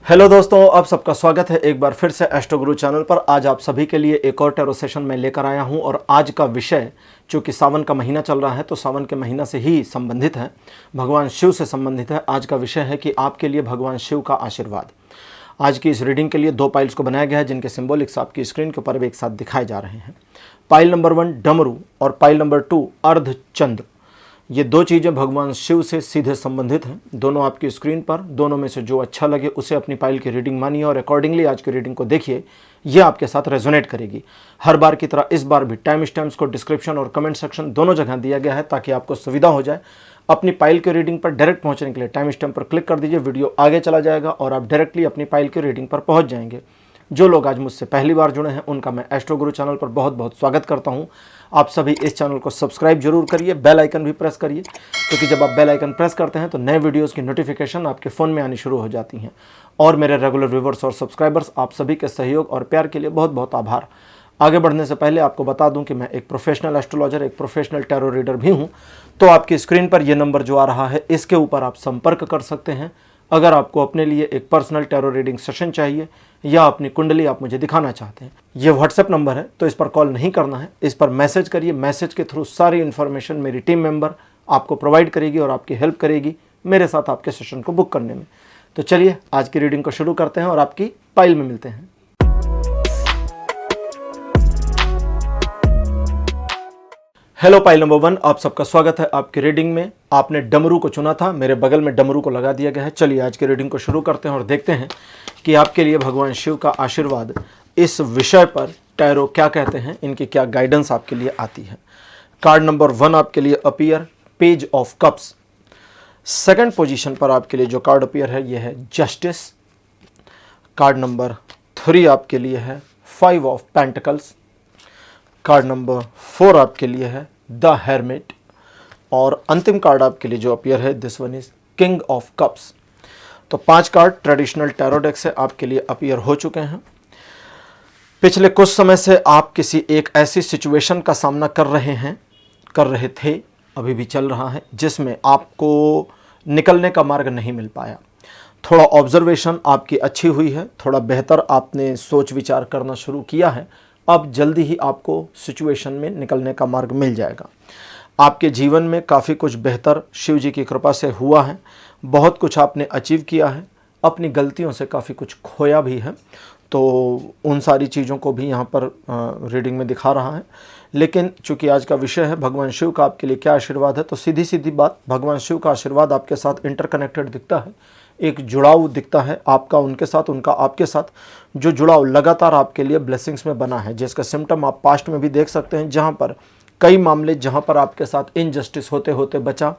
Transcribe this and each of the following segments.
Hello दोस्तों, आप सबका स्वागत है एक बार फिर से एस्ट्रो गुरु चैनल पर। आज आप सभी के लिए एक और टैरो सेशन में लेकर आया हूं और आज का विषय, चूँकि सावन का महीना चल रहा है तो सावन के महीना से ही संबंधित है, भगवान शिव से संबंधित है। आज का विषय है कि आपके लिए भगवान शिव का आशीर्वाद। आज की इस रीडिंग के लिए दो पाइल्स को बनाया गया है जिनके सिंबॉलिक्स आपकी स्क्रीन के ऊपर एक साथ दिखाए जा रहे हैं। पाइल नंबर 1 डमरू और पाइल नंबर 2 अर्धचंद्र। ये दो चीज़ें भगवान शिव से सीधे संबंधित हैं। दोनों आपकी स्क्रीन पर, दोनों में से जो अच्छा लगे उसे अपनी पाइल की रीडिंग मानिए और अकॉर्डिंगली आज की रीडिंग को देखिए। ये आपके साथ रेजोनेट करेगी। हर बार की तरह इस बार भी टाइम स्टैम्प्स को डिस्क्रिप्शन और कमेंट सेक्शन दोनों जगह दिया गया है ताकि आपको सुविधा हो जाए। अपनी पाइल की रीडिंग पर डायरेक्ट पहुंचने के लिए टाइम स्टैम्प पर क्लिक कर दीजिए, वीडियो आगे चला जाएगा और आप डायरेक्टली अपनी पाइल की रीडिंग पर पहुंच जाएंगे। जो लोग आज मुझसे पहली बार जुड़े हैं उनका मैं एस्ट्रो गुरु चैनल पर बहुत बहुत स्वागत करता हूं। आप सभी इस चैनल को सब्सक्राइब जरूर करिए, बेल आइकन भी प्रेस करिए, क्योंकि जब आप बेल आइकन प्रेस करते हैं तो नए वीडियोस की नोटिफिकेशन आपके फ़ोन में आनी शुरू हो जाती हैं। और मेरे रेगुलर व्यूवर्स और सब्सक्राइबर्स, आप सभी के सहयोग और प्यार के लिए बहुत बहुत आभार। आगे बढ़ने से पहले आपको बता दूं कि मैं एक प्रोफेशनल एस्ट्रोलॉजर, एक प्रोफेशनल टैरो रीडर भी हूं। तो आपकी स्क्रीन पर यह नंबर जो आ रहा है इसके ऊपर आप संपर्क कर सकते हैं अगर आपको अपने लिए एक पर्सनल टैरो रीडिंग सेशन चाहिए या अपनी कुंडली आप मुझे दिखाना चाहते हैं। ये व्हाट्सएप नंबर है तो इस पर कॉल नहीं करना है, इस पर मैसेज करिए। मैसेज के थ्रू सारी इन्फॉर्मेशन मेरी टीम मेंबर आपको प्रोवाइड करेगी और आपकी हेल्प करेगी मेरे साथ आपके सेशन को बुक करने में। तो चलिए आज की रीडिंग को शुरू करते हैं और आपकी पाइल में मिलते हैं। हेलो पाइल नंबर 1, आप सबका स्वागत है आपकी रीडिंग में। आपने डमरू को चुना था, मेरे बगल में डमरू को लगा दिया गया है। चलिए आज की रीडिंग को शुरू करते हैं और देखते हैं कि आपके लिए भगवान शिव का आशीर्वाद इस विषय पर टैरो क्या कहते हैं, इनकी क्या गाइडेंस आपके लिए आती है। कार्ड नंबर 1 आपके लिए appear page of cups. Second position पर आपके लिए जो कार्ड अपीयर है यह है जस्टिस। कार्ड नंबर 3 आपके लिए है 5 ऑफ पेंटिकल्स। कार्ड नंबर 4 आपके लिए है द हेरमिट और अंतिम कार्ड आपके लिए जो अपीयर है this one is king of cups. तो 5 कार्ड ट्रेडिशनल टैरो डेक से आपके लिए अपीयर हो चुके हैं। पिछले कुछ समय से आप किसी एक ऐसी सिचुएशन का सामना कर रहे थे, अभी भी चल रहा है, जिसमें आपको निकलने का मार्ग नहीं मिल पाया। थोड़ा ऑब्जर्वेशन आपकी अच्छी हुई है, थोड़ा बेहतर आपने सोच विचार करना शुरू किया है। अब जल्दी ही आपको सिचुएशन में निकलने का मार्ग मिल जाएगा। आपके जीवन में काफ़ी कुछ बेहतर शिव जी की कृपा से हुआ है। बहुत कुछ आपने अचीव किया है, अपनी गलतियों से काफ़ी कुछ खोया भी है, तो उन सारी चीज़ों को भी यहाँ पर रीडिंग में दिखा रहा है। लेकिन चूंकि आज का विषय है भगवान शिव का आपके लिए क्या आशीर्वाद है, तो सीधी सीधी बात, भगवान शिव का आशीर्वाद आपके साथ इंटरकनेक्टेड दिखता है। एक जुड़ाव दिखता है आपका उनके साथ, उनका आपके साथ, जो जुड़ाव लगातार आपके लिए ब्लेसिंग्स में बना है, जिसका सिम्टम आप पास्ट में भी देख सकते हैं। जहाँ पर कई मामले, जहाँ पर आपके साथ इनजस्टिस होते होते बचा,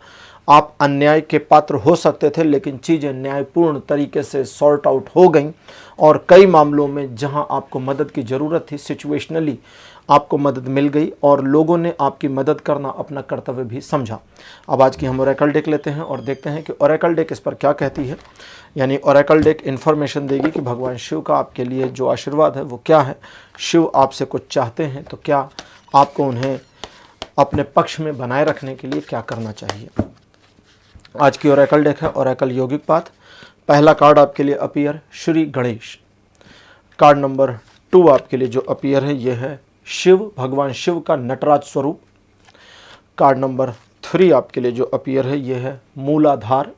आप अन्याय के पात्र हो सकते थे, लेकिन चीज़ें न्यायपूर्ण तरीके से सॉर्ट आउट हो गई। और कई मामलों में जहां आपको मदद की ज़रूरत थी, सिचुएशनली आपको मदद मिल गई और लोगों ने आपकी मदद करना अपना कर्तव्य भी समझा। अब आज की हम ओरेकल डेक लेते हैं और देखते हैं कि ओरेकल डेक इस पर क्या कहती है। यानी ओरेकल डेक इन्फॉर्मेशन देगी कि भगवान शिव का आपके लिए जो आशीर्वाद है वो क्या है। शिव आपसे कुछ चाहते हैं तो क्या आपको उन्हें अपने पक्ष में बनाए रखने के लिए क्या करना चाहिए। आज की ओरेकल डेक है ओरेकल यौगिक पाथ। पहला कार्ड आपके लिए appear Shri Ganesh. Card number 2 आपके लिए जो अपीयर है यह है शिव, भगवान शिव का नटराज स्वरूप। कार्ड नंबर 3 आपके लिए जो अपीयर है यह है मूलाधार।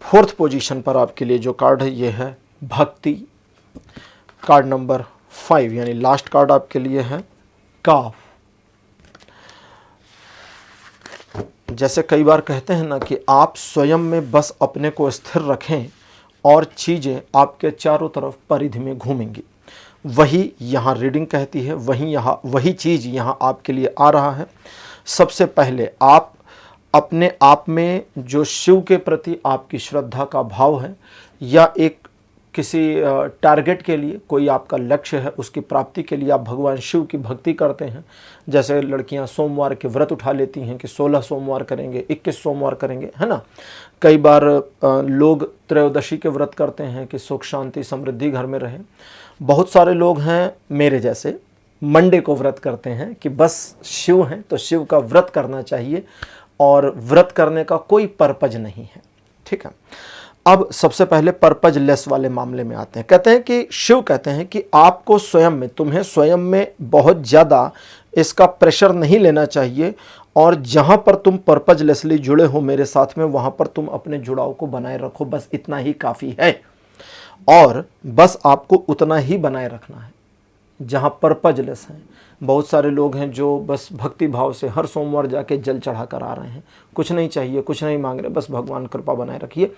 4th पोजीशन पर आपके लिए जो कार्ड है यह है भक्ति। कार्ड नंबर 5 यानी लास्ट कार्ड आपके लिए है काफ। जैसे कई बार कहते हैं ना कि आप स्वयं में बस अपने को स्थिर रखें और चीज़ें आपके चारों तरफ परिधि में घूमेंगी, वही यहाँ रीडिंग कहती है। वही चीज़ यहाँ आपके लिए आ रहा है। सबसे पहले आप अपने आप में जो शिव के प्रति आपकी श्रद्धा का भाव है, या एक किसी टारगेट के लिए कोई आपका लक्ष्य है, उसकी प्राप्ति के लिए आप भगवान शिव की भक्ति करते हैं। जैसे लड़कियां सोमवार के व्रत उठा लेती हैं कि 16 सोमवार करेंगे, 21 सोमवार करेंगे, है ना। कई बार लोग त्रयोदशी के व्रत करते हैं कि सुख शांति समृद्धि घर में रहे। बहुत सारे लोग हैं मेरे जैसे, मंडे को व्रत करते हैं कि बस शिव हैं तो शिव का व्रत करना चाहिए और व्रत करने का कोई पर्पज नहीं है। ठीक है। अब सबसे पहले पर्पज लेस वाले मामले में आते हैं। कहते हैं कि शिव कहते हैं कि आपको स्वयं में, तुम्हें स्वयं में बहुत ज़्यादा इसका प्रेशर नहीं लेना चाहिए, और जहाँ पर तुम पर्पजलेसली जुड़े हो मेरे साथ में, वहाँ पर तुम अपने जुड़ाव को बनाए रखो, बस इतना ही काफ़ी है। और बस आपको उतना ही बनाए रखना है जहाँ पर्पजलेस हैं। बहुत सारे लोग हैं जो बस भक्ति भाव से हर सोमवार जाके जल चढ़ा कर आ रहे हैं, कुछ नहीं चाहिए, कुछ नहीं मांग रहे, बस भगवान कृपा बनाए रखिए।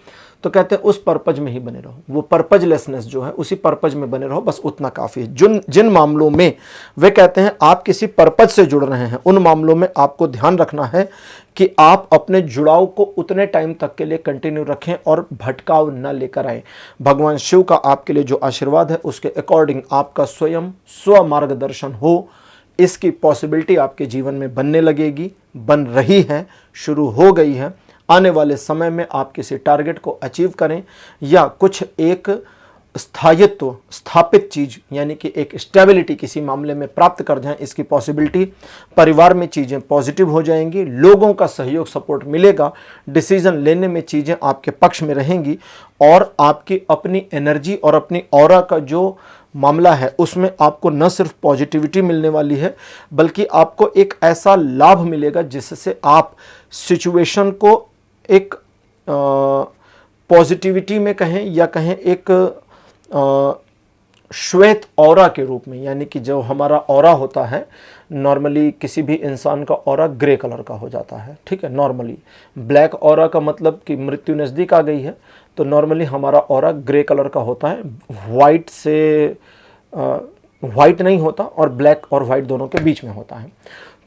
तो कहते हैं उस पर्पज में ही बने रहो, वो पर्पजलेसनेस जो है उसी पर्पज में बने रहो, बस उतना काफ़ी है। जिन मामलों में वे कहते हैं आप किसी पर्पज से जुड़ रहे हैं, उन मामलों में आपको ध्यान रखना है कि आप अपने जुड़ाव को उतने टाइम तक के लिए कंटिन्यू रखें और भटकाव न लेकर आए। भगवान शिव का आपके लिए जो आशीर्वाद है उसके अकॉर्डिंग आपका स्वयं स्व मार्गदर्शन हो, इसकी पॉसिबिलिटी आपके जीवन में बनने लगेगी, बन रही है, शुरू हो गई है। आने वाले समय में आप किसी टारगेट को अचीव करें या कुछ एक स्थायित्व, स्थापित चीज यानी कि एक स्टेबिलिटी किसी मामले में प्राप्त कर जाएं, इसकी पॉसिबिलिटी। परिवार में चीज़ें पॉजिटिव हो जाएंगी, लोगों का सहयोग सपोर्ट मिलेगा, डिसीजन लेने में चीज़ें आपके पक्ष में रहेंगी, और आपकी अपनी एनर्जी और अपनी ऑरा का जो मामला है उसमें आपको न सिर्फ पॉजिटिविटी मिलने वाली है, बल्कि आपको एक ऐसा लाभ मिलेगा जिससे आप सिचुएशन को एक पॉजिटिविटी में कहें या कहें एक श्वेत ऑरा के रूप में, यानी कि जो हमारा ऑरा होता है नॉर्मली किसी भी इंसान का ऑरा ग्रे कलर का हो जाता है, ठीक है। नॉर्मली ब्लैक ऑरा का मतलब कि मृत्यु नज़दीक आ गई है, तो नॉर्मली हमारा ऑरा ग्रे कलर का होता है, वाइट से वाइट नहीं होता और ब्लैक और वाइट दोनों के बीच में होता है।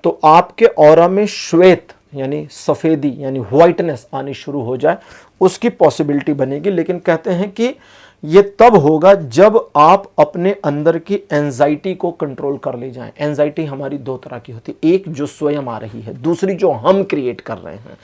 तो आपके ऑरा में श्वेत यानी सफ़ेदी यानी वाइटनेस आनी शुरू हो जाए, उसकी पॉसिबिलिटी बनेगी। लेकिन कहते हैं कि ये तब होगा जब आप अपने अंदर की एंजाइटी को कंट्रोल कर ले जाएं। एंजाइटी हमारी दो तरह की होती है, एक जो स्वयं आ रही है, दूसरी जो हम क्रिएट कर रहे हैं।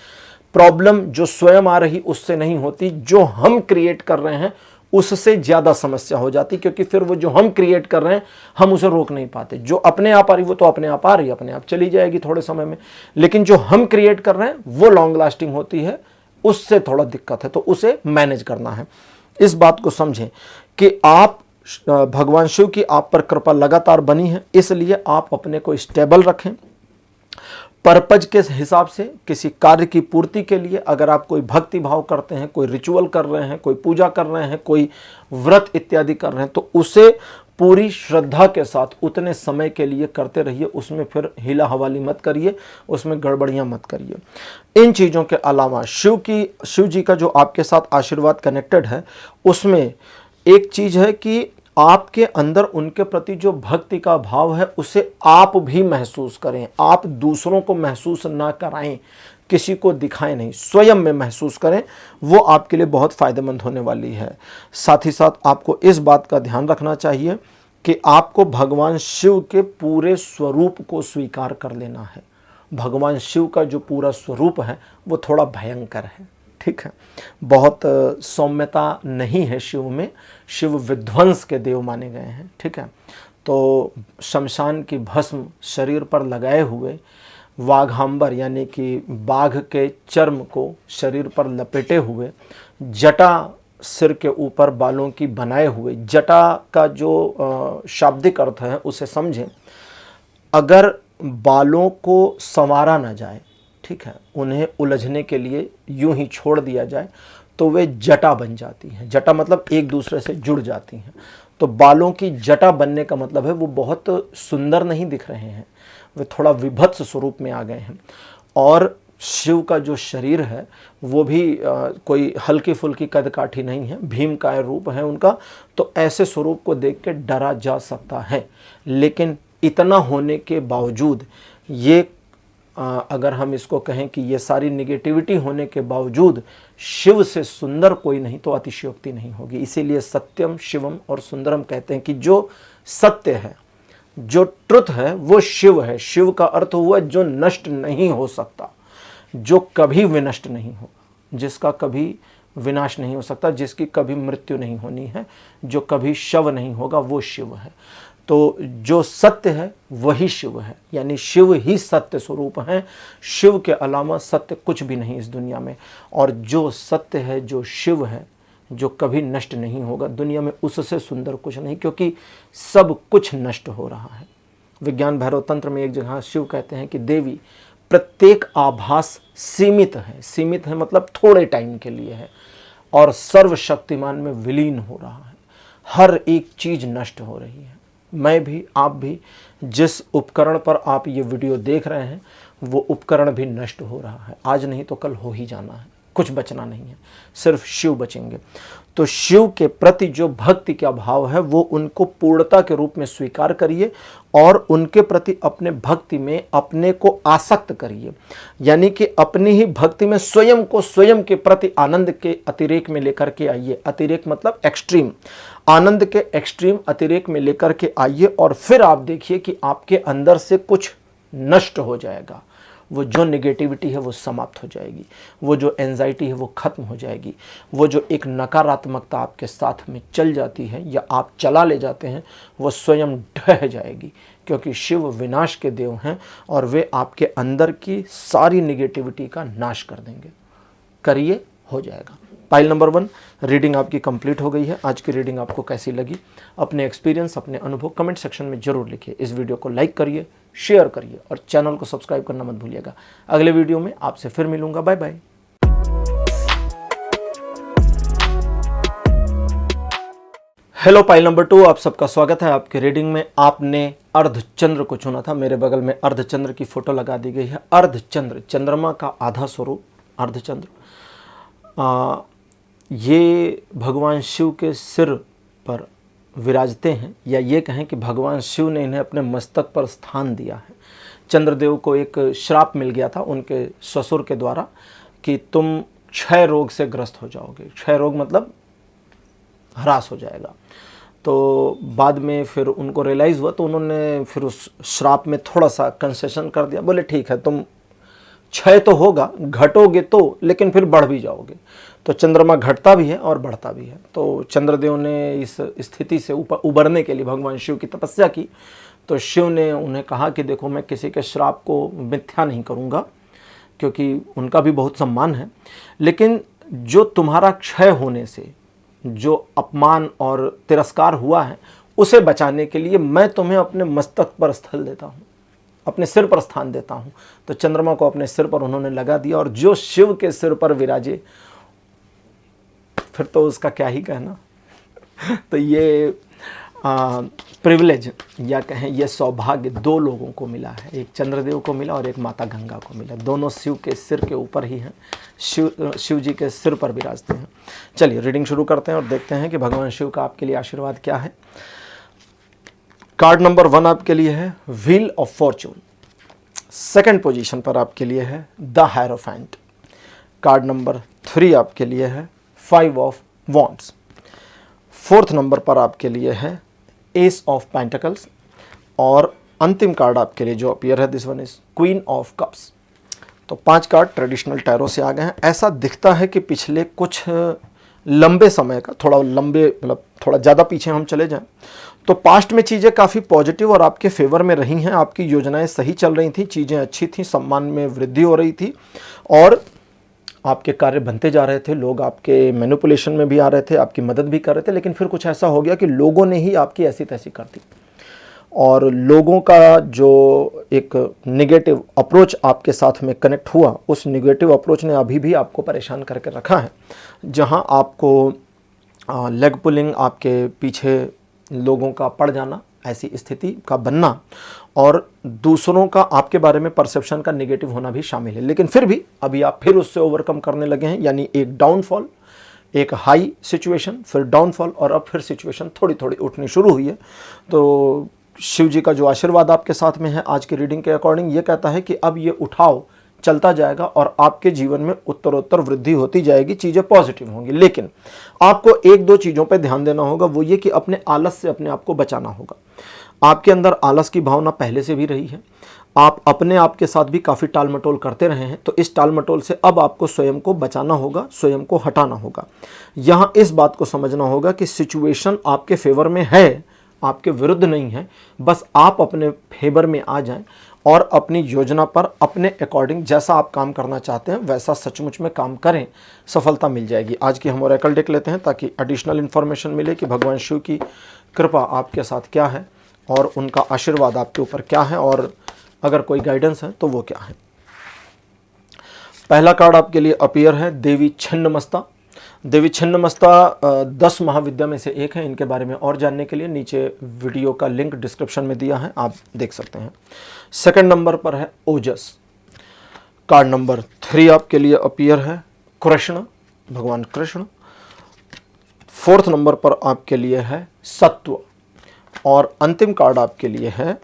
प्रॉब्लम जो स्वयं आ रही उससे नहीं होती, जो हम क्रिएट कर रहे हैं उससे ज़्यादा समस्या हो जाती, क्योंकि फिर वो जो हम क्रिएट कर रहे हैं हम उसे रोक नहीं पाते। जो अपने आप आ रही वो तो अपने आप आ रही, अपने आप चली जाएगी थोड़े समय में, लेकिन जो हम क्रिएट कर रहे हैं वो लॉन्ग लास्टिंग होती है, उससे थोड़ा दिक्कत है, तो उसे मैनेज करना है। इस बात को समझें कि आप भगवान शिव की आप पर कृपा लगातार बनी है, इसलिए आप अपने को स्टेबल रखें। पर्पज के हिसाब से किसी कार्य की पूर्ति के लिए अगर आप कोई भक्ति भाव करते हैं, कोई रिचुअल कर रहे हैं, कोई पूजा कर रहे हैं, कोई व्रत इत्यादि कर रहे हैं, तो उसे पूरी श्रद्धा के साथ उतने समय के लिए करते रहिए। उसमें फिर हिला हवाली मत करिए, उसमें गड़बड़ियां मत करिए। इन चीज़ों के अलावा शिव जी का जो आपके साथ आशीर्वाद कनेक्टेड है, उसमें एक चीज़ है कि आपके अंदर उनके प्रति जो भक्ति का भाव है उसे आप भी महसूस करें। आप दूसरों को महसूस ना कराएं, किसी को दिखाएं नहीं, स्वयं में महसूस करें, वो आपके लिए बहुत फ़ायदेमंद होने वाली है। साथ ही साथ आपको इस बात का ध्यान रखना चाहिए कि आपको भगवान शिव के पूरे स्वरूप को स्वीकार कर लेना है। भगवान शिव का जो पूरा स्वरूप है वो थोड़ा भयंकर है, ठीक है। बहुत सौम्यता नहीं है शिव में, शिव विध्वंस के देव माने गए हैं, ठीक है। तो शमशान की भस्म शरीर पर लगाए हुए, वाघांबर यानी कि बाघ के चर्म को शरीर पर लपेटे हुए, जटा सिर के ऊपर बालों की बनाए हुए, जटा का जो शाब्दिक अर्थ है उसे समझें। अगर बालों को संवारा ना जाए, ठीक है, उन्हें उलझने के लिए यूं ही छोड़ दिया जाए तो वे जटा बन जाती हैं। जटा मतलब एक दूसरे से जुड़ जाती हैं। तो बालों की जटा बनने का मतलब है वो बहुत सुंदर नहीं दिख रहे हैं, वे थोड़ा विभत्स स्वरूप में आ गए हैं। और शिव का जो शरीर है वो भी कोई हल्की फुल्की कद काठी नहीं है, भीमकाय रूप है उनका। तो ऐसे स्वरूप को देख के डरा जा सकता है, लेकिन इतना होने के बावजूद ये अगर हम इसको कहें कि ये सारी निगेटिविटी होने के बावजूद शिव से सुंदर कोई नहीं, तो अतिशयोक्ति नहीं होगी। इसीलिए सत्यम शिवम और सुंदरम कहते हैं कि जो सत्य है, जो ट्रुथ है वो शिव है। शिव का अर्थ हुआ जो नष्ट नहीं हो सकता, जो कभी विनष्ट नहीं होगा, जिसका कभी विनाश नहीं हो सकता, जिसकी कभी मृत्यु नहीं होनी है, जो कभी शव नहीं होगा, वो शिव है। तो जो सत्य है वही शिव है, यानी शिव ही सत्य स्वरूप है। शिव के अलावा सत्य कुछ भी नहीं इस दुनिया में। और जो सत्य है, जो शिव है, जो कभी नष्ट नहीं होगा। दुनिया में उससे सुंदर कुछ नहीं, क्योंकि सब कुछ नष्ट हो रहा है। विज्ञान भैरव तंत्र में एक जगह शिव कहते हैं कि देवी प्रत्येक आभास सीमित है। सीमित है मतलब थोड़े टाइम के लिए है, और सर्वशक्तिमान में विलीन हो रहा है। हर एक चीज नष्ट हो रही है। मैं भी, आप भी, जिस उपकरण पर आप ये वीडियो देख रहे हैं वो उपकरण भी नष्ट हो रहा है। आज नहीं तो कल हो ही जाना है, कुछ बचना नहीं है, सिर्फ शिव बचेंगे। तो शिव के प्रति जो भक्ति का भाव है वो उनको पूर्णता के रूप में स्वीकार करिए और उनके प्रति अपने भक्ति में अपने को आसक्त करिए। यानी कि अपनी ही भक्ति में स्वयं को स्वयं के प्रति आनंद के अतिरेक में लेकर के आइए। अतिरेक मतलब एक्सट्रीम, आनंद के एक्सट्रीम अतिरेक में लेकर के आइए, और फिर आप देखिए कि आपके अंदर से कुछ नष्ट हो जाएगा। वो जो नेगेटिविटी है वो समाप्त हो जाएगी, वो जो एंजाइटी है वो खत्म हो जाएगी, वो जो एक नकारात्मकता आपके साथ में चल जाती है या आप चला ले जाते हैं वो स्वयं ढह जाएगी। क्योंकि शिव विनाश के देव हैं और वे आपके अंदर की सारी नेगेटिविटी का नाश कर देंगे। करिए, हो जाएगा। फाइल नंबर 1 रीडिंग आपकी कंप्लीट हो गई है। आज की रीडिंग आपको कैसी लगी? अपने एक्सपीरियंस, अपने अनुभव कमेंट सेक्शन में जरूर लिखिए। इस वीडियो को लाइक करिए, शेयर करिए और चैनल को सब्सक्राइब करना मत भूलिएगा। अगले वीडियो में आपसे फिर मिलूंगा। Bye bye. हेलो पाइल नंबर 2, आप सबका स्वागत है आपके रीडिंग में। आपने अर्धचंद्र को चुना था। मेरे बगल में अर्धचंद्र की फोटो लगा दी गई है। अर्धचंद्र, चंद्रमा का आधा स्वरूप अर्धचंद्र। ये भगवान शिव के सिर पर विराजते हैं, या ये कहें कि भगवान शिव ने इन्हें अपने मस्तक पर स्थान दिया है। चंद्रदेव को एक श्राप मिल गया था उनके ससुर के द्वारा कि तुम क्षय रोग से ग्रस्त हो जाओगे। क्षय रोग मतलब ह्रास हो जाएगा। तो बाद में फिर उनको रियलाइज़ हुआ, तो उन्होंने फिर उस श्राप में थोड़ा सा कंसेशन कर दिया। बोले ठीक है, तुम क्षय तो होगा, घटोगे तो, लेकिन फिर बढ़ भी जाओगे। तो चंद्रमा घटता भी है और बढ़ता भी है। तो चंद्रदेव ने इस स्थिति से उबरने के लिए भगवान शिव की तपस्या की। तो शिव ने उन्हें कहा कि देखो, मैं किसी के श्राप को मिथ्या नहीं करूँगा, क्योंकि उनका भी बहुत सम्मान है, लेकिन जो तुम्हारा क्षय होने से जो अपमान और तिरस्कार हुआ है उसे बचाने के लिए मैं तुम्हें अपने मस्तक पर स्थल देता हूँ, अपने सिर पर स्थान देता हूँ। तो चंद्रमा को अपने सिर पर उन्होंने लगा दिया, और जो शिव के सिर पर विराजे फिर तो उसका क्या ही कहना। तो ये प्रिविलेज या कहें ये सौभाग्य 2 लोगों को मिला है। एक चंद्रदेव को मिला और एक माता गंगा को मिला। दोनों शिव के सिर के ऊपर ही हैं, शिव जी के सिर पर विराजते हैं। चलिए रीडिंग शुरू करते हैं और देखते हैं कि भगवान शिव का आपके लिए आशीर्वाद क्या है। कार्ड नंबर 1 आपके लिए है wheel of Fortune. Second position पर आपके लिए है द हायरोफेंट। कार्ड नंबर 3 आपके लिए है 5 ऑफ वॉन्ड्स। 4th नंबर पर आपके लिए है एस ऑफ पेंटिकल्स, और अंतिम कार्ड आपके लिए जो अपीयर है this one is queen of cups. तो 5 कार्ड ट्रेडिशनल टैरो से आ गए हैं। ऐसा दिखता है कि पिछले कुछ लंबे समय का, थोड़ा लंबे मतलब थोड़ा ज़्यादा पीछे हम चले जाएं तो पास्ट में चीज़ें काफ़ी पॉजिटिव और आपके फेवर में रही हैं। आपकी योजनाएं सही चल रही थी, चीज़ें अच्छी थी, सम्मान में वृद्धि हो रही थी और आपके कार्य बनते जा रहे थे। लोग आपके मैनिपुलेशन में भी आ रहे थे, आपकी मदद भी कर रहे थे, लेकिन फिर कुछ ऐसा हो गया कि लोगों ने ही आपकी ऐसी तैसी कर दी, और लोगों का जो एक नेगेटिव अप्रोच आपके साथ में कनेक्ट हुआ, उस नेगेटिव अप्रोच ने अभी भी आपको परेशान करके रखा है। जहां आपको लेग पुलिंग, आपके पीछे लोगों का पड़ जाना, ऐसी स्थिति का बनना, और दूसरों का आपके बारे में परसेप्शन का नेगेटिव होना भी शामिल है। लेकिन फिर भी अभी आप फिर उससे ओवरकम करने लगे हैं, यानी एक डाउनफॉल, एक हाई सिचुएशन, फिर डाउनफॉल, और अब फिर सिचुएशन थोड़ी थोड़ी उठनी शुरू हुई है। तो शिव जी का जो आशीर्वाद आपके साथ में है आज की रीडिंग के अकॉर्डिंग, ये कहता है कि अब ये उठाव चलता जाएगा और आपके जीवन में उत्तरोत्तर वृद्धि होती जाएगी, चीज़ें पॉजिटिव होंगी। लेकिन आपको 1-2 चीज़ों पर ध्यान देना होगा, वो ये कि अपने आलस से अपने आप को बचाना होगा। आपके अंदर आलस की भावना पहले से भी रही है, आप अपने आप के साथ भी काफ़ी टाल मटोल करते रहे हैं, तो इस टाल मटोल से अब आपको स्वयं को बचाना होगा, स्वयं को हटाना होगा। यहाँ इस बात को समझना होगा कि सिचुएशन आपके फेवर में है, आपके विरुद्ध नहीं है, बस आप अपने फेवर में आ जाएं और अपनी योजना पर अपने अकॉर्डिंग जैसा आप काम करना चाहते हैं वैसा सचमुच में काम करें, सफलता मिल जाएगी। आज की हम ओरेकल डेक लेते हैं ताकि एडिशनल इन्फॉर्मेशन मिले कि भगवान शिव की कृपा आपके साथ क्या है और उनका आशीर्वाद आपके ऊपर क्या है, और अगर कोई गाइडेंस है तो वो क्या है। पहला कार्ड आपके लिए अपीयर है देवी छिन्नमस्ता। देवी छिन्नमस्ता 10 महाविद्या में से एक है। इनके बारे में और जानने के लिए नीचे वीडियो का लिंक डिस्क्रिप्शन में दिया है, आप देख सकते हैं। सेकंड नंबर पर है ओजस। कार्ड नंबर 3 आपके लिए अपीयर है कृष्ण, भगवान कृष्ण। फोर्थ नंबर पर आपके लिए है सत्व, और अंतिम कार्ड आपके लिए है,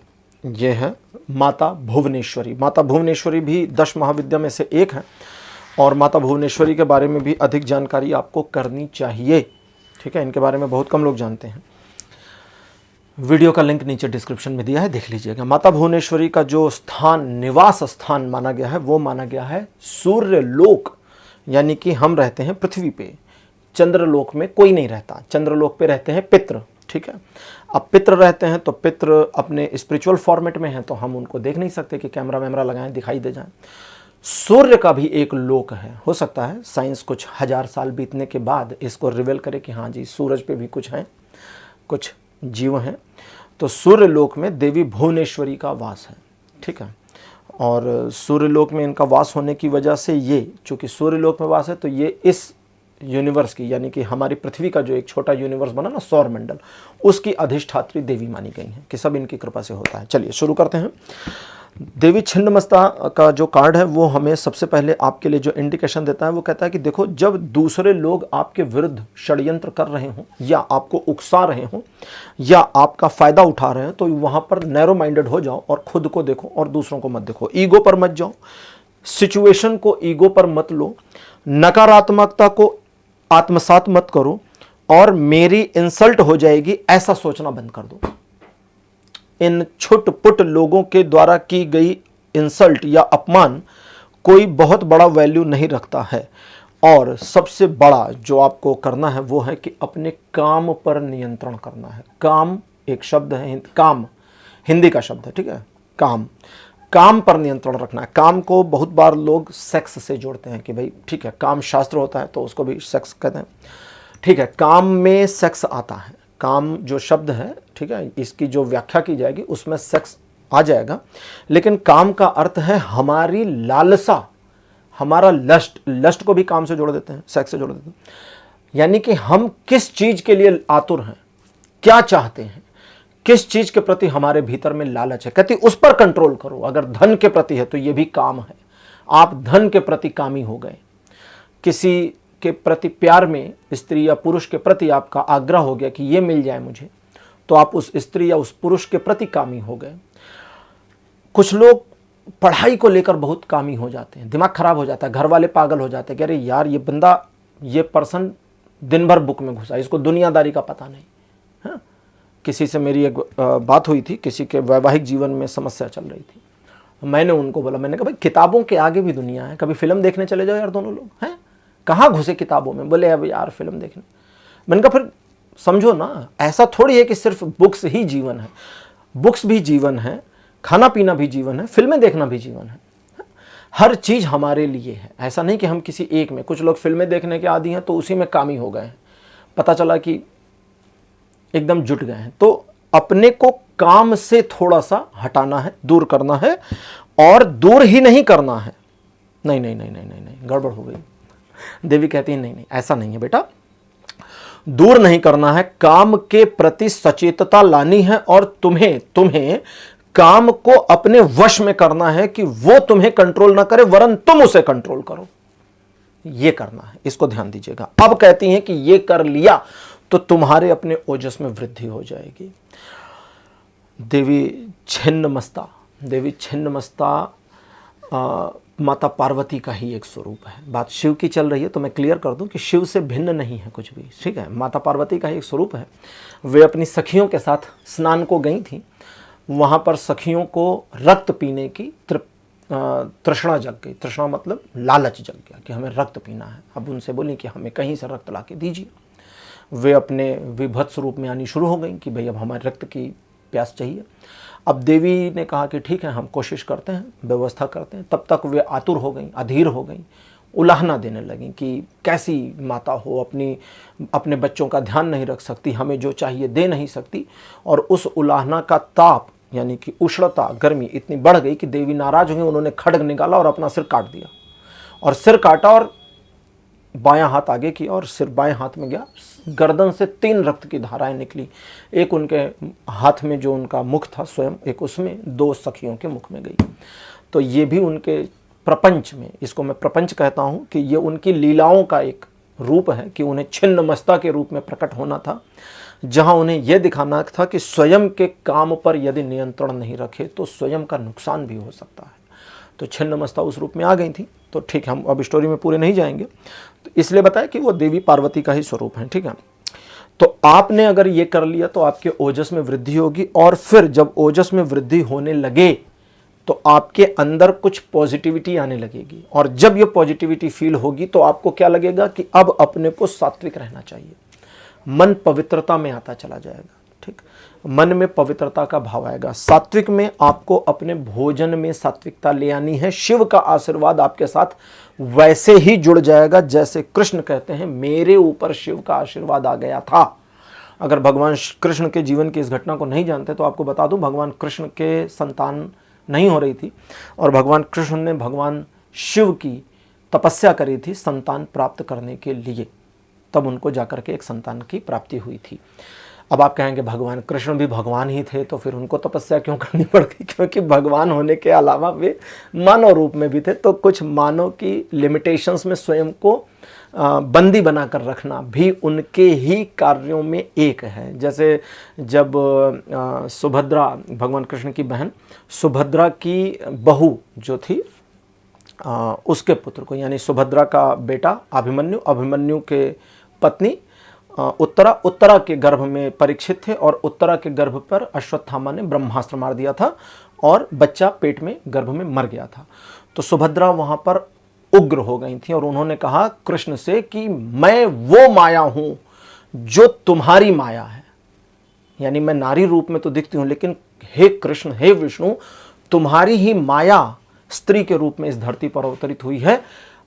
ये है माता भुवनेश्वरी। माता भुवनेश्वरी भी 10 महाविद्या में से एक है, और माता भुवनेश्वरी के बारे में भी अधिक जानकारी आपको करनी चाहिए, ठीक है। इनके बारे में बहुत कम लोग जानते हैं। वीडियो का लिंक नीचे डिस्क्रिप्शन में दिया है, देख लीजिएगा। माता भुवनेश्वरी का जो स्थान, निवास स्थान माना गया है, वो माना गया है सूर्य लोक, यानी कि हम रहते हैं पृथ्वी पे, चंद्रलोक में कोई नहीं रहता। चंद्रलोक पे रहते हैं पितृ, ठीक है। अब पितृ रहते हैं तो पितृ अपने स्पिरिचुअल फॉर्मेट में हैं, तो हम उनको देख नहीं सकते कि कैमरा वैमरा लगाएं दिखाई दे जाएं। सूर्य का भी एक लोक है, हो सकता है साइंस कुछ हजार साल बीतने के बाद इसको रिवील करे कि हाँ जी सूरज पे भी कुछ हैं, कुछ जीव हैं। तो सूर्य लोक में देवी भुवनेश्वरी का वास है, ठीक है। और सूर्य लोक में इनका वास होने की वजह से ये, चूँकि सूर्य लोक में वास है तो ये इस यूनिवर्स की, यानी कि हमारी पृथ्वी का जो एक छोटा यूनिवर्स बना ना सौर मंडल, उसकी अधिष्ठात्री देवी मानी गई हैं, कि सब इनकी कृपा से होता है। चलिए शुरू करते हैं। देवी छिन्नमस्ता का जो कार्ड है वो हमें सबसे पहले आपके लिए जो इंडिकेशन देता है वो कहता है कि देखो, जब दूसरे लोग आपके विरुद्ध षड्यंत्र कर रहे हों या आपको उकसा रहे हों या आपका फ़ायदा उठा रहे हैं, तो वहाँ पर नैरो माइंडेड हो जाओ और खुद को देखो और दूसरों को मत देखो। ईगो पर मत जाओ, सिचुएशन को ईगो पर मत लो, नकारात्मकता को आत्मसात मत करो, और मेरी इंसल्ट हो जाएगी ऐसा सोचना बंद कर दो। इन छुट-पुट लोगों के द्वारा की गई इंसल्ट या अपमान कोई बहुत बड़ा वैल्यू नहीं रखता है। और सबसे बड़ा जो आपको करना है वो है कि अपने काम पर नियंत्रण करना है। काम एक शब्द है, काम हिंदी का शब्द है, ठीक है। काम पर नियंत्रण रखना है। काम को बहुत बार लोग सेक्स से जोड़ते हैं कि भाई ठीक है, काम शास्त्र होता है तो उसको भी सेक्स कहते हैं, ठीक है। काम में सेक्स आता है, काम जो शब्द है, ठीक है, इसकी जो व्याख्या की जाएगी उसमें सेक्स आ जाएगा, लेकिन काम का अर्थ है हमारी लालसा, हमारा लस्ट को भी काम से जोड़ देते हैं, सेक्स से जोड़ देते हैं। यानी कि हम किस चीज के लिए आतुर हैं, क्या चाहते हैं, किस चीज के प्रति हमारे भीतर में लालच है, कहती उस पर कंट्रोल करो। अगर धन के प्रति है तो ये भी काम है, आप धन के प्रति कामी हो गए। किसी के प्रति प्यार में, स्त्री या पुरुष के प्रति आपका आग्रह हो गया कि ये मिल जाए मुझे, तो आप उस स्त्री या उस पुरुष के प्रति कामी हो गए। कुछ लोग पढ़ाई को लेकर बहुत कामी हो जाते हैं, दिमाग खराब हो जाता है, घर वाले पागल हो जाते हैं कि अरे यार ये बंदा, ये पर्सन दिन भर बुक में घुसा, इसको दुनियादारी का पता नहीं। हाँ, किसी से मेरी एक बात हुई थी, किसी के वैवाहिक जीवन में समस्या चल रही थी। मैंने उनको बोला, मैंने कहा भाई किताबों के आगे भी दुनिया है, कभी फिल्म देखने चले जाओ यार, दोनों लोग हैं कहाँ घुसे किताबों में। बोले अब यार फिल्म देखने। मैंने कहा फिर समझो ना, ऐसा थोड़ी है कि सिर्फ बुक्स ही जीवन है, बुक्स भी जीवन है, खाना पीना भी जीवन है, फिल्में देखना भी जीवन है। हर चीज हमारे लिए है, ऐसा नहीं कि हम किसी एक में। कुछ लोग फिल्में देखने के आदी हैं तो उसी में कामी हो गए हैं, पता चला कि एकदम जुट गए हैं। तो अपने को काम से थोड़ा सा हटाना है, दूर करना है, और दूर ही नहीं करना है। नहीं नहीं नहीं नहीं नहीं नहीं, गड़बड़ हो गई। देवी कहती है नहीं नहीं ऐसा नहीं है बेटा, दूर नहीं करना है, काम के प्रति सचेतता लानी है, और तुम्हें काम को अपने वश में करना है कि वो तुम्हें कंट्रोल ना करे, वरन तुम उसे कंट्रोल करो। ये करना है, इसको ध्यान दीजिएगा। अब कहती हैं कि ये कर लिया तो तुम्हारे अपने ओजस में वृद्धि हो जाएगी। देवी छिन्नमस्ता, देवी छिन्नमस्ता माता पार्वती का ही एक स्वरूप है। बात शिव की चल रही है तो मैं क्लियर कर दूं कि शिव से भिन्न नहीं है कुछ भी, ठीक है। माता पार्वती का ही एक स्वरूप है। वे अपनी सखियों के साथ स्नान को गई थी, वहाँ पर सखियों को रक्त पीने की तृष्णा जग गई। तृष्णा मतलब लालच जग गया कि हमें रक्त पीना है। अब उनसे बोली कि हमें कहीं से रक्त ला के दीजिए। वे अपने विभत्स रूप में आनी शुरू हो गई कि भाई अब हमारे रक्त की प्यास चाहिए। अब देवी ने कहा कि ठीक है, हम कोशिश करते हैं, व्यवस्था करते हैं। तब तक वे आतुर हो गई, अधीर हो गई, उलाहना देने लगी कि कैसी माता हो, अपने बच्चों का ध्यान नहीं रख सकती, हमें जो चाहिए दे नहीं सकती। और उस उलाहना का ताप यानी कि उष्णता, गर्मी इतनी बढ़ गई कि देवी नाराज हुई। उन्होंने खड्ग निकाला और अपना सिर काट दिया, और सिर काटा और बायां हाथ आगे किया और सिर बाएं हाथ में गया। गर्दन से 3 रक्त की धाराएं निकली, एक उनके हाथ में जो उनका मुख था स्वयं, एक उसमें, 2 सखियों के मुख में गई। तो ये भी उनके प्रपंच में, इसको मैं प्रपंच कहता हूँ कि ये उनकी लीलाओं का एक रूप है कि उन्हें छिन्न मस्ता के रूप में प्रकट होना था, जहाँ उन्हें यह दिखाना था कि स्वयं के काम पर यदि नियंत्रण नहीं रखे तो स्वयं का नुकसान भी हो सकता है। तो छिन्न मस्ता उस रूप में आ गई थी। तो ठीक है, हम अब स्टोरी में पूरे नहीं जाएंगे, तो इसलिए बताया कि वो देवी पार्वती का ही स्वरूप है। ठीक है, तो आपने अगर ये कर लिया तो आपके ओजस में वृद्धि होगी, और फिर जब ओजस में वृद्धि होने लगे तो आपके अंदर कुछ पॉजिटिविटी आने लगेगी, और जब ये पॉजिटिविटी फील होगी तो आपको क्या लगेगा कि अब अपने को सात्विक रहना चाहिए। मन पवित्रता में आता चला जाएगा। ठीक, मन में पवित्रता का भाव आएगा। सात्विक में आपको अपने भोजन में सात्विकता ले आनी है। शिव का आशीर्वाद आपके साथ वैसे ही जुड़ जाएगा जैसे कृष्ण कहते हैं, मेरे ऊपर शिव का आशीर्वाद आ गया था। अगर भगवान कृष्ण के जीवन की इस घटना को नहीं जानते तो आपको बता दूं, भगवान कृष्ण के संतान नहीं हो रही थी, और भगवान कृष्ण ने भगवान शिव की तपस्या करी थी संतान प्राप्त करने के लिए, तब उनको जाकर के एक संतान की प्राप्ति हुई थी। अब आप कहेंगे भगवान कृष्ण भी भगवान ही थे तो फिर उनको तपस्या क्यों करनी पड़ गई? क्योंकि भगवान होने के अलावा वे मानव रूप में भी थे, तो कुछ मानव की लिमिटेशंस में स्वयं को बंदी बनाकर रखना भी उनके ही कार्यों में एक है। जैसे जब सुभद्रा, भगवान कृष्ण की बहन सुभद्रा की बहू जो थी, उसके पुत्र को, यानी सुभद्रा का बेटा अभिमन्यु, अभिमन्यु के पत्नी उत्तरा के गर्भ में परीक्षित थे, और उत्तरा के गर्भ पर अश्वत्थामा ने ब्रह्मास्त्र मार दिया था और बच्चा पेट में गर्भ में मर गया था। तो सुभद्रा वहां पर उग्र हो गई थी और उन्होंने कहा कृष्ण से कि मैं वो माया हूं जो तुम्हारी माया है, यानी मैं नारी रूप में तो दिखती हूं, लेकिन हे कृष्ण, हे विष्णु, तुम्हारी ही माया स्त्री के रूप में इस धरती पर अवतरित हुई है।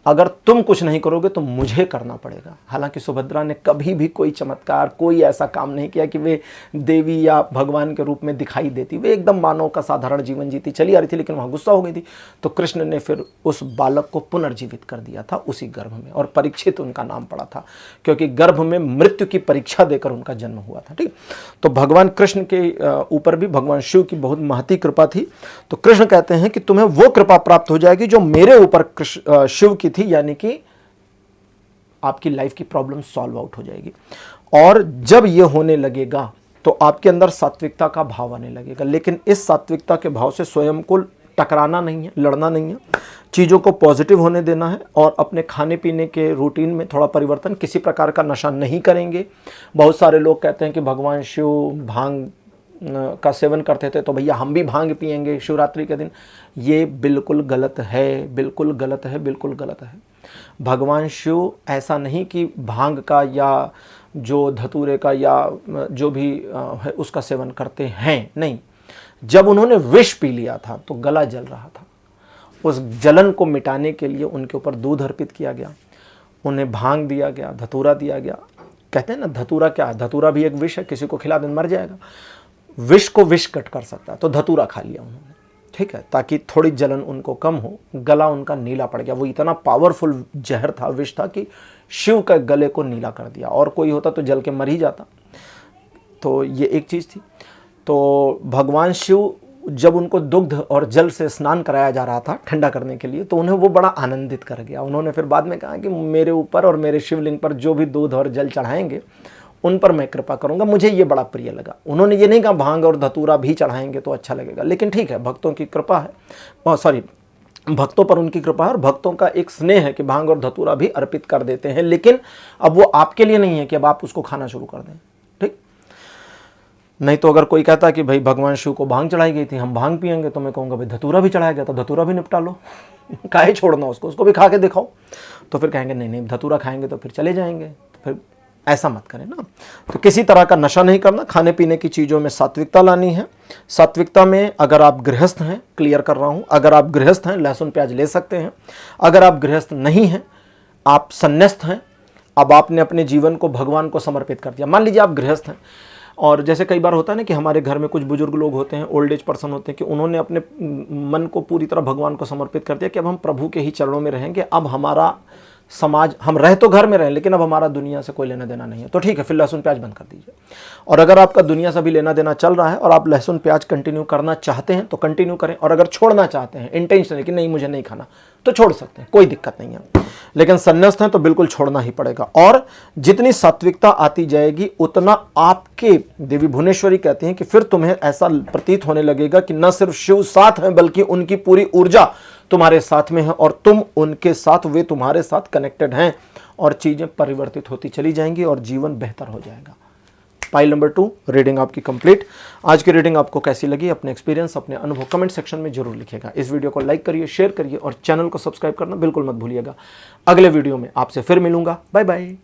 अगर तुम कुछ नहीं करोगे तो मुझे करना पड़ेगा। हालांकि सुभद्रा ने कभी भी कोई चमत्कार, कोई ऐसा काम नहीं किया कि वे देवी या भगवान के रूप में दिखाई देती, वे एकदम मानव का साधारण जीवन जीती चली आ रही थी, लेकिन वहाँ गुस्सा हो गई थी। तो कृष्ण ने फिर उस बालक को पुनर्जीवित कर दिया था उसी गर्भ में, और परीक्षित उनका नाम पड़ा था, क्योंकि गर्भ में मृत्यु की परीक्षा देकर उनका जन्म हुआ था। ठीक, तो भगवान कृष्ण के ऊपर भी भगवान शिव की बहुत महती कृपा थी। तो कृष्ण कहते हैं कि तुम्हें वो कृपा प्राप्त हो जाएगी जो मेरे ऊपर शिव की थी, यानी कि आपकी लाइफ की प्रॉब्लम सॉल्व आउट हो जाएगी। और जब ये होने लगेगा तो आपके अंदर सात्विकता का भाव आने लगेगा, लेकिन इस सात्विकता के भाव से स्वयं को टकराना नहीं है, लड़ना नहीं है, चीज़ों को पॉजिटिव होने देना है, और अपने खाने पीने के रूटीन में थोड़ा परिवर्तन, किसी प्रकार का नशा नहीं करेंगे। बहुत सारे लोग कहते हैं कि भगवान शिव भांग का सेवन करते थे तो भैया हम भी भांग पिएंगे शिवरात्रि के दिन। ये बिल्कुल गलत है, बिल्कुल गलत है, बिल्कुल गलत है। भगवान शिव ऐसा नहीं कि भांग का या जो धतूरे का या जो भी है उसका सेवन करते हैं, नहीं। जब उन्होंने विष पी लिया था तो गला जल रहा था, उस जलन को मिटाने के लिए उनके ऊपर दूध अर्पित किया गया, उन्हें भांग दिया गया, धतूरा दिया गया। कहते हैं ना धतूरा क्या है, धतूरा भी एक विष है, किसी को खिला दें मर जाएगा, विष को विष कट कर सकता है, तो धतूरा खा लिया उन्होंने। ठीक है, ताकि थोड़ी जलन उनको कम हो। गला उनका नीला पड़ गया, वो इतना पावरफुल जहर था, विष था कि शिव के गले को नीला कर दिया, और कोई होता तो जल के मर ही जाता। तो ये एक चीज़ थी। तो भगवान शिव जब उनको दुग्ध और जल से स्नान कराया जा रहा था ठंडा करने के लिए, तो उन्हें वो बड़ा आनंदित कर गया। उन्होंने फिर बाद में कहा कि मेरे ऊपर और मेरे शिवलिंग पर जो भी दूध और जल चढ़ाएंगे उन पर मैं कृपा करूंगा, मुझे ये बड़ा प्रिय लगा। उन्होंने ये नहीं कहा भांग और धतूरा भी चढ़ाएंगे तो अच्छा लगेगा, लेकिन ठीक है, भक्तों की कृपा है, भक्तों पर उनकी कृपा है, और भक्तों का एक स्नेह है कि भांग और धतूरा भी अर्पित कर देते हैं। लेकिन अब वो आपके लिए नहीं है कि अब आप उसको खाना शुरू कर दें। ठीक, नहीं तो अगर कोई कहता है कि भाई भगवान शिव को भांग चढ़ाई गई थी, हम भांग पियेंगे, तो मैं कहूँगा भाई धतूरा भी चढ़ाया गया, तो धतूरा भी निपटा लो, काहे छोड़ना उसको भी खा के दिखाओ। तो फिर कहेंगे नहीं नहीं, धतूरा खाएंगे तो फिर चले जाएंगे, फिर ऐसा मत करें ना। तो किसी तरह का नशा नहीं करना, खाने पीने की चीज़ों में सात्विकता लानी है। सात्विकता में अगर आप गृहस्थ हैं, क्लियर कर रहा हूँ, अगर आप गृहस्थ हैं लहसुन प्याज ले सकते हैं। अगर आप गृहस्थ नहीं हैं, आप संन्यास्त हैं, अब आपने अपने जीवन को भगवान को समर्पित कर दिया। मान लीजिए आप गृहस्थ हैं और जैसे कई बार होता है ना कि हमारे घर में कुछ बुजुर्ग लोग होते हैं, ओल्ड एज पर्सन होते हैं, कि उन्होंने अपने मन को पूरी तरह भगवान को समर्पित कर दिया कि अब हम प्रभु के ही चरणों में रहेंगे, अब हमारा समाज, हम रह तो घर में रहें लेकिन अब हमारा दुनिया से कोई लेना देना नहीं है, तो ठीक है, फिर लहसुन प्याज बंद कर दीजिए। और अगर आपका दुनिया से भी लेना देना चल रहा है और आप लहसुन प्याज कंटिन्यू करना चाहते हैं तो कंटिन्यू करें, और अगर छोड़ना चाहते हैं इंटेंशन है कि नहीं मुझे नहीं खाना, तो छोड़ सकते हैं, कोई दिक्कत नहीं है। लेकिन संन्यास्त हैं तो बिल्कुल छोड़ना ही पड़ेगा। और जितनी सात्विकता आती जाएगी उतना आपके, देवी भुवनेश्वरी कहती हैं कि फिर तुम्हें ऐसा प्रतीत होने लगेगा कि न सिर्फ शिव साथ हैं बल्कि उनकी पूरी ऊर्जा तुम्हारे साथ में है और तुम उनके साथ, वे तुम्हारे साथ कनेक्टेड हैं, और चीजें परिवर्तित होती चली जाएंगी और जीवन बेहतर हो जाएगा। पाइल नंबर 2 रीडिंग आपकी कंप्लीट। आज की रीडिंग आपको कैसी लगी, अपने एक्सपीरियंस, अपने अनुभव कमेंट सेक्शन में जरूर लिखिएगा। इस वीडियो को लाइक करिए, शेयर करिए और चैनल को सब्सक्राइब करना बिल्कुल मत भूलिएगा। अगले वीडियो में आपसे फिर मिलूंगा। Bye bye.